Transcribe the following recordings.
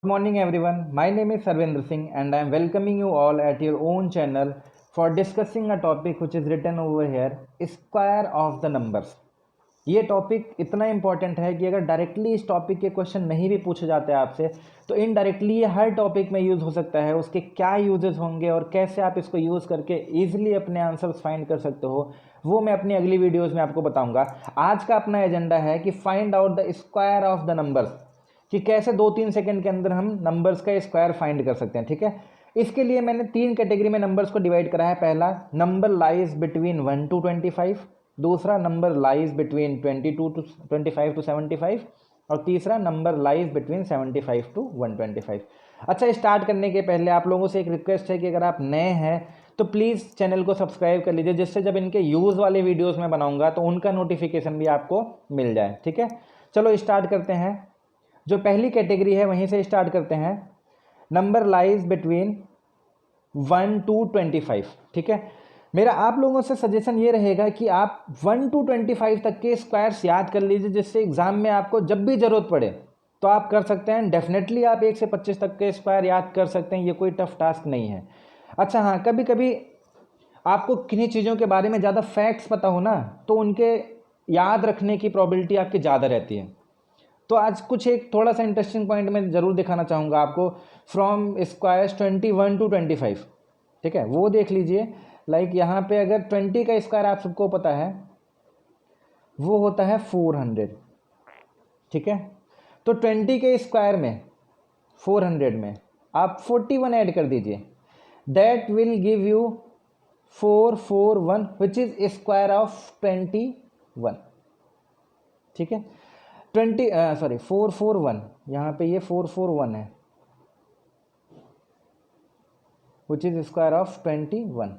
Good morning everyone. My name is Sarvendra Singh and I am welcoming you all at your own channel for discussing a topic which is written over here, square of the numbers. ये topic इतना important है कि अगर directly इस topic के question नहीं भी पूछे जाते हैं आपसे तो इनडायरेक्टली ये हर टॉपिक में यूज़ हो सकता है। उसके क्या यूजेस होंगे और कैसे आप इसको यूज़ करके ईजिली अपने आंसर्स फाइंड कर सकते हो वो मैं अपनी अगली वीडियोज़ में आपको बताऊँगा। आज का अपना एजेंडा है कि find out the square of the numbers, कि कैसे 2-3 सेकंड के अंदर हम नंबर्स का स्क्वायर फाइंड कर सकते हैं। ठीक है, इसके लिए मैंने 3 कैटेगरी में नंबर्स को डिवाइड करा है। पहला, नंबर लाइज बिटवीन 1 to 25, दूसरा नंबर लाइज बिटवीन 25 to 75 और तीसरा नंबर लाइज बिटवीन 75 to 125। अच्छा, स्टार्ट करने के पहले आप लोगों से एक रिक्वेस्ट है कि अगर आप नए हैं तो प्लीज़ चैनल को सब्सक्राइब कर लीजिए, जिससे जब इनके यूज़ वाले वीडियोस में बनाऊंगा तो उनका नोटिफिकेशन भी आपको मिल जाए। ठीक है, चलो स्टार्ट करते हैं। जो पहली कैटेगरी है वहीं से स्टार्ट करते हैं। Number lies between 1 to 25। ठीक है, मेरा आप लोगों से सजेशन ये रहेगा कि आप 1 to 25 तक के स्क्वायर्स याद कर लीजिए, जिससे एग्जाम में आपको जब भी ज़रूरत पड़े तो आप कर सकते हैं। डेफिनेटली आप 1 से 25 तक के स्क्वायर याद कर सकते हैं, ये कोई टफ टास्क नहीं है। अच्छा हाँ, कभी कभी आपको किन्हीं चीज़ों के बारे में ज़्यादा फैक्ट्स पता हो ना, तो उनके याद रखने की प्रोबेबिलिटी आपकी ज़्यादा रहती है। तो आज कुछ एक थोड़ा सा इंटरेस्टिंग पॉइंट मैं ज़रूर दिखाना चाहूँगा आपको, फ्रॉम स्क्वायर्स 21 to 25। ठीक है, वो देख लीजिए। लाइक यहाँ पे अगर 20 का स्क्वायर आप सबको पता है वो होता है 400। ठीक है, तो 20 के स्क्वायर में 400 में आप 41 ऐड कर दीजिए, that will give you 441 which is square of 21। ठीक है, 441, यहाँ पे ये 441 है विच इज स्क्वायर ऑफ 21।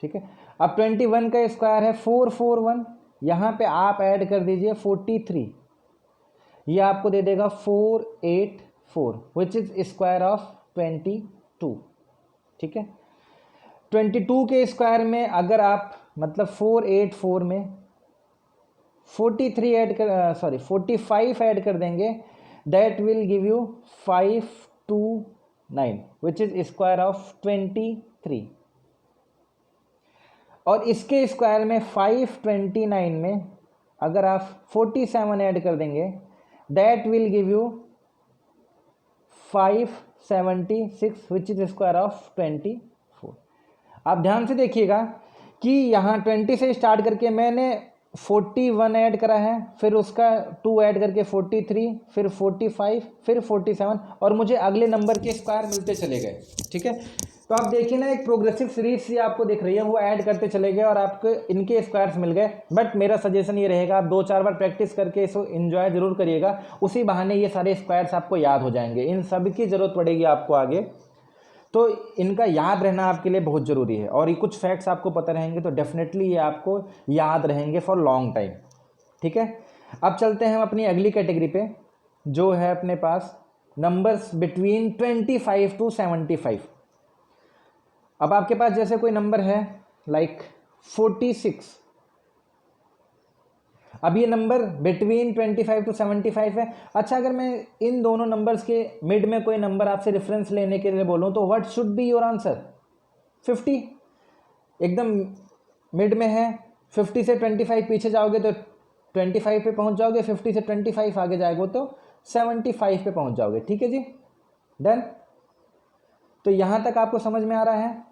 ठीक है, अब 21 का स्क्वायर है 441, यहाँ पे आप ऐड कर दीजिए 43, ये आपको दे देगा 484 विच इज स्क्वायर ऑफ 22। ठीक है, 22 के स्क्वायर में अगर आप मतलब 484 में 45 ऐड कर देंगे, that will give you 529 which is square of 23। और इसके स्क्वायर में 529 में अगर आप 47 ऐड कर देंगे, that will give you 576 which is square of 24। आप ध्यान से देखिएगा कि यहाँ 20 से स्टार्ट करके मैंने 41 ऐड करा है, फिर उसका 2 ऐड करके 43, फिर 45, फिर 47 और मुझे अगले नंबर के स्क्वायर मिलते चले गए। ठीक है, तो आप देखिए ना, एक प्रोग्रेसिव सीरीज सी आपको दिख रही है, वो ऐड करते चले गए और आपको इनके स्क्वायर्स मिल गए। बट मेरा सजेशन ये रहेगा, आप 2-4 बार प्रैक्टिस करके इसको एंजॉय जरूर करिएगा, उसी बहाने ये सारे स्क्वायर्स आपको याद हो जाएंगे। इन सब की ज़रूरत पड़ेगी आपको आगे, तो इनका याद रहना आपके लिए बहुत ज़रूरी है। और ये कुछ फैक्ट्स आपको पता रहेंगे तो डेफिनेटली ये आपको याद रहेंगे फॉर लॉन्ग टाइम। ठीक है, अब चलते हैं हम अपनी अगली कैटेगरी पे, जो है अपने पास नंबर्स बिटवीन 25 to 75। अब आपके पास जैसे कोई नंबर है लाइक 46, अब ये नंबर बिटवीन 25 to 75 है। अच्छा, अगर मैं इन दोनों नंबर्स के मिड में कोई नंबर आपसे रेफरेंस लेने के लिए बोलूँ तो what should be your answer? 50, एकदम मिड में है। 50 से 25 पीछे जाओगे तो 25 पे पहुंच जाओगे, 50 से 25 आगे जाएगा तो 75 पे पहुंच जाओगे। ठीक है जी, डन। तो यहाँ तक आपको समझ में आ रहा है।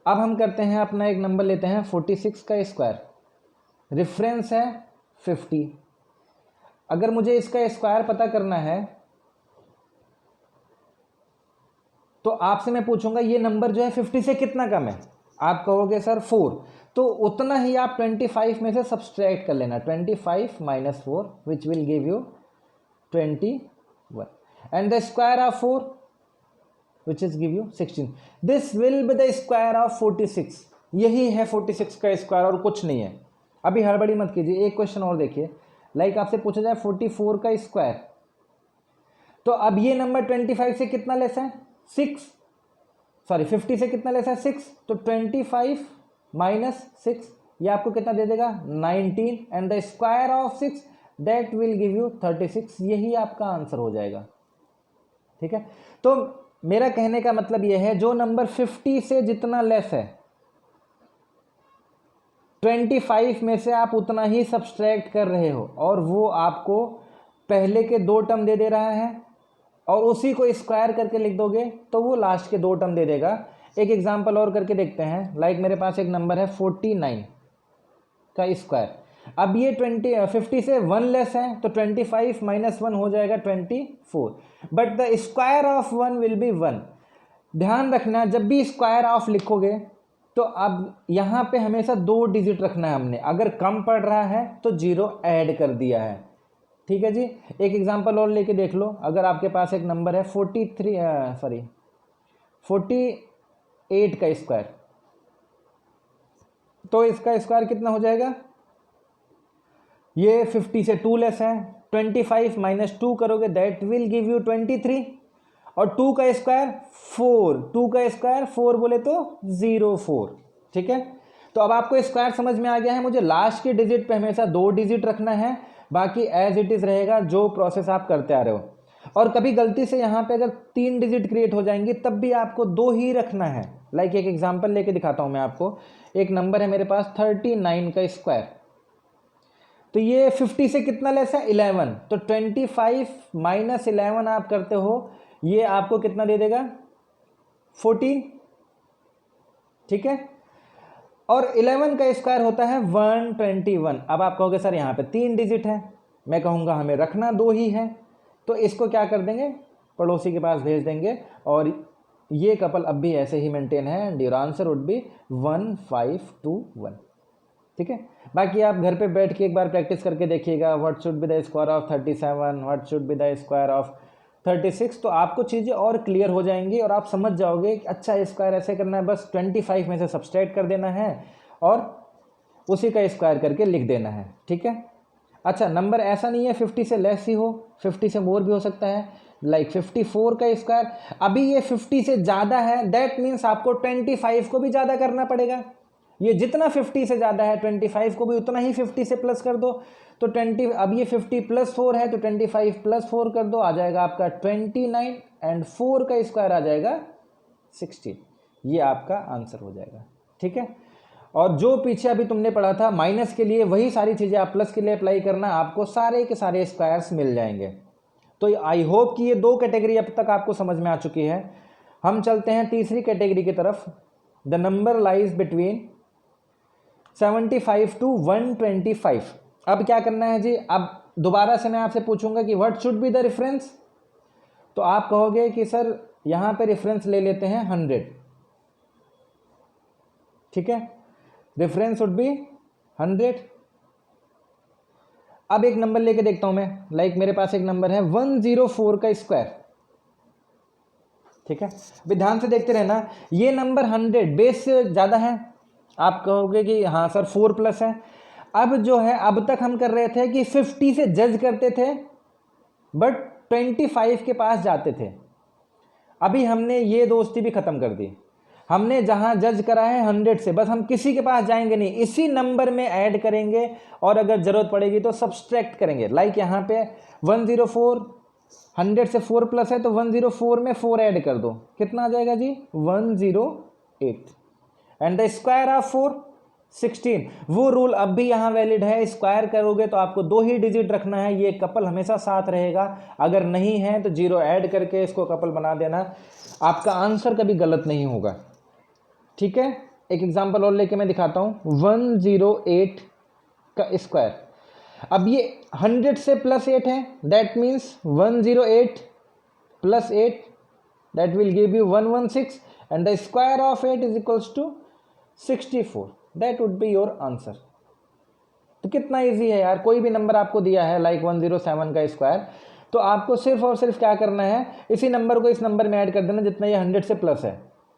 अब हम करते हैं अपना एक नंबर लेते हैं 46 का स्क्वायर, रेफरेंस है 50। अगर मुझे इसका स्क्वायर पता करना है तो आपसे मैं पूछूंगा ये नंबर जो है 50 से कितना कम है। आप कहोगे सर 4, तो उतना ही आप 25 में से सब्सट्रैक्ट कर लेना, 25 - 4 which will give you 21 and the square of 4 which is give you 16। This will be the square of 46। यही है 46 का स्क्वायर और कुछ नहीं है। अभी हड़बड़ी मत कीजिए, एक क्वेश्चन और देखिए। लाइक आपसे पूछा जाए 44 का स्क्वायर, तो अब ये नंबर 25 से कितना लेस है? 6, सॉरी 50 से कितना लेस है? 6, तो 25 - 6 ये आपको कितना दे देगा? 19 and the square of 6 that will give you 36। यही आपका आंसर हो जाएगा। ठीक है। तो मेरा कहने का मतलब यह है जो नंबर 50 से जितना लेस है 25 में से आप उतना ही सब्सट्रैक्ट कर रहे हो और वो आपको पहले के 2 टर्म दे रहा है और उसी को स्क्वायर करके लिख दोगे तो वो लास्ट के 2 टर्म दे देगा। एक एग्जांपल और करके देखते हैं। लाइक मेरे पास एक नंबर है 49 का स्क्वायर। अब ये 50 से 1 लेस है तो 25 माइनस 1 हो जाएगा 24, but the square of 1 will be 1। ध्यान रखना जब भी स्क्वायर ऑफ लिखोगे तो अब यहाँ पे हमेशा 2 डिजिट रखना है हमने। अगर कम पड़ रहा है तो 0 ऐड कर दिया है, ठीक है जी। एक एग्जांपल और लेके देख लो। अगर आपके पास एक नंबर है 48 का स्क्वायर, तो इसका स्क्वायर कितना हो जाएगा? ये 50 से 2 लेस है, 25 माइनस 2 करोगे दैट विल गिव यू 23, और 2 का स्क्वायर 4, 2 का स्क्वायर 4 बोले तो 04, ठीक है। तो अब आपको स्क्वायर समझ में आ गया है। मुझे लास्ट के डिजिट पे हमेशा 2 डिजिट रखना है, बाकी एज इट इज रहेगा जो प्रोसेस आप करते आ रहे हो। और कभी गलती से यहाँ पे अगर 3 डिजिट क्रिएट हो जाएंगी तब भी आपको 2 ही रखना है। लाइक एक एग्जांपल लेके दिखाता हूँ मैं आपको। एक नंबर है मेरे पास 39 का स्क्वायर, तो ये 50 से कितना लेस है? 11, तो 25 माइनस 11 आप करते हो, ये आपको कितना दे देगा? 14, ठीक है। और 11 का स्क्वायर होता है 121। अब आप कहोगे सर यहाँ पे 3 डिजिट है, मैं कहूँगा हमें रखना 2 ही है, तो इसको क्या कर देंगे? पड़ोसी के पास भेज देंगे और ये कपल अब भी ऐसे ही मेंटेन है and your answer would be 1521, ठीक है। बाकी आप घर पे बैठ के एक बार प्रैक्टिस करके देखिएगा। What should be the square of 37, what should be the square of 36, तो आपको चीज़ें और क्लियर हो जाएंगी और आप समझ जाओगे कि अच्छा स्क्वायर ऐसे करना है, बस 25 में से सब्सट्रैक्ट कर देना है और उसी का स्क्वायर करके लिख देना है, ठीक है। अच्छा, नंबर ऐसा नहीं है 50 से लेस ही हो, 50 से मोर भी हो सकता है। लाइक 54 का स्क्वायर, अभी ये 50 से ज़्यादा है, दैट मीन्स आपको 25 को भी ज़्यादा करना पड़ेगा। ये जितना 50 से ज़्यादा है 25 को भी उतना ही 50 से प्लस कर दो, तो 20, अब ये 50 प्लस 4 है तो 25 प्लस 4 कर दो, आ जाएगा आपका 29 एंड 4 का स्क्वायर आ जाएगा 16। ये आपका आंसर हो जाएगा, ठीक है। और जो पीछे अभी तुमने पढ़ा था माइनस के लिए, वही सारी चीज़ें आप प्लस के लिए अप्लाई करना, आपको सारे के सारे स्क्वायर्स मिल जाएंगे। तो आई होप कि ये 2 कैटेगरी अब तक आपको समझ में आ चुकी है। हम चलते हैं तीसरी कैटेगरी की तरफ। The number lies between 75 to 125। अब क्या करना है जी? अब दोबारा से मैं आपसे पूछूंगा कि what should be the reference, तो आप कहोगे कि सर यहाँ पे रेफरेंस ले लेते हैं 100, ठीक है। Reference would be 100। अब एक नंबर लेके देखता हूं मैं। लाइक मेरे पास एक नंबर है 104 का स्क्वायर, ठीक है। अभी ध्यान से देखते रहना, ये नंबर 100 बेस से ज़्यादा है। आप कहोगे कि हाँ सर 4 प्लस है। अब जो है, अब तक हम कर रहे थे कि 50 से जज करते थे बट 25 के पास जाते थे। अभी हमने ये दोस्ती भी ख़त्म कर दी। हमने जहाँ जज करा है 100 से, बस हम किसी के पास जाएंगे नहीं, इसी नंबर में ऐड करेंगे और अगर ज़रूरत पड़ेगी तो सब्सट्रैक्ट करेंगे। लाइक यहाँ पे 104, 100 से 4 प्लस है तो 104 में 4 ऐड कर दो, कितना आ जाएगा जी? 108 एंड द स्क्वायर ऑफ 4 16। वो रूल अब भी यहाँ वैलिड है। स्क्वायर करोगे तो आपको 2 ही डिजिट रखना है, ये कपल हमेशा साथ रहेगा। अगर नहीं है तो 0 ऐड करके इसको कपल बना देना, आपका आंसर कभी गलत नहीं होगा, ठीक है। एक एग्जांपल और लेके मैं दिखाता हूँ। 108 का स्क्वायर, अब ये 100 से प्लस 8 है, that means 108 plus 8 that will give you 116 and the square of 8 is equals to 64। That would be your answer. तो कितना इजी है यार। कोई भी नंबर आपको दिया है लाइक 107 का स्क्वायर, तो आपको सिर्फ और सिर्फ क्या करना है, इसी नंबर को इस नंबर में ऐड कर देना जितना ये 100 से प्लस है।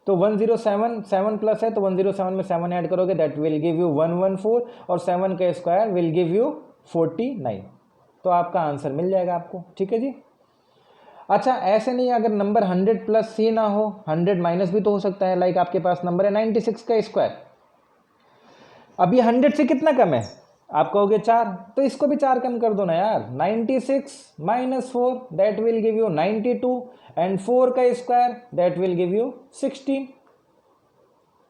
तो 107 7 प्लस है तो 107 में 7 ऐड करोगे, दैट विल गिव यू 114 और 7 का स्क्वायर विल गिव यू 49। तो आपका आंसर मिल जाएगा आपको, ठीक है जी। अच्छा, ऐसे नहीं, अगर नंबर 100 प्लस ही ना हो, 100 माइनस भी तो हो सकता है। लाइक आपके पास नंबर है 96 का स्क्वायर, अब ये 100 से कितना कम है? आप कहोगे 4, तो इसको भी 4 कम कर दो ना यार। 96 minus 4 that will give you 92 and 4 का square that will give you 16।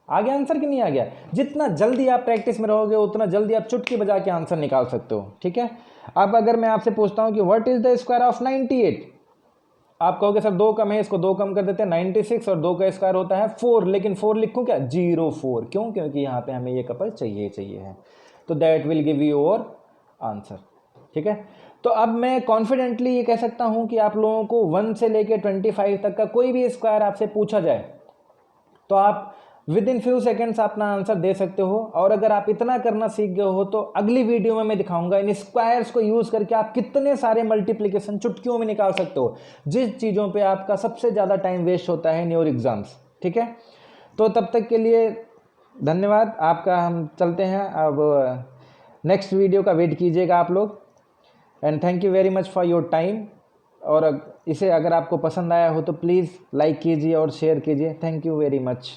आ गया आंसर कि नहीं आ गया? जितना जल्दी आप प्रैक्टिस में रहोगे उतना जल्दी आप चुटकी बजा के आंसर निकाल सकते हो, ठीक है। अब अगर मैं आपसे पूछता हूं कि what is the square of 98, आप कहोगे सर 2 कम है, इसको 2 कम कर देते हैं, 96 और 2 का स्क्वायर होता है 4, लेकिन 4 लिखूं क्या? 04, क्यों? क्योंकि यहाँ पे हमें ये कपल चाहिए है, तो that will give you your answer, ठीक है। तो अब मैं कॉन्फिडेंटली ये कह सकता हूं कि आप लोगों को 1 से लेके 25 तक का कोई भी स्क्वायर आपसे पूछा जाए तो आप विद इन फ्यू सेकेंड्स अपना आंसर दे सकते हो। और अगर आप इतना करना सीख गए हो तो अगली वीडियो में मैं दिखाऊंगा इन स्क्वायर्स को यूज करके आप कितने सारे मल्टीप्लिकेशन चुटकियों में निकाल सकते हो, जिस चीज़ों पे आपका सबसे ज़्यादा टाइम वेस्ट होता है इन योर एग्जाम्स, ठीक है। तो तब तक के लिए धन्यवाद आपका। हम चलते हैं, अब नेक्स्ट वीडियो का वेट कीजिएगा आप लोग। And thank you very much for your time. और इसे अगर आपको पसंद आया हो तो प्लीज़ लाइक कीजिए और शेयर कीजिए। Thank you very much.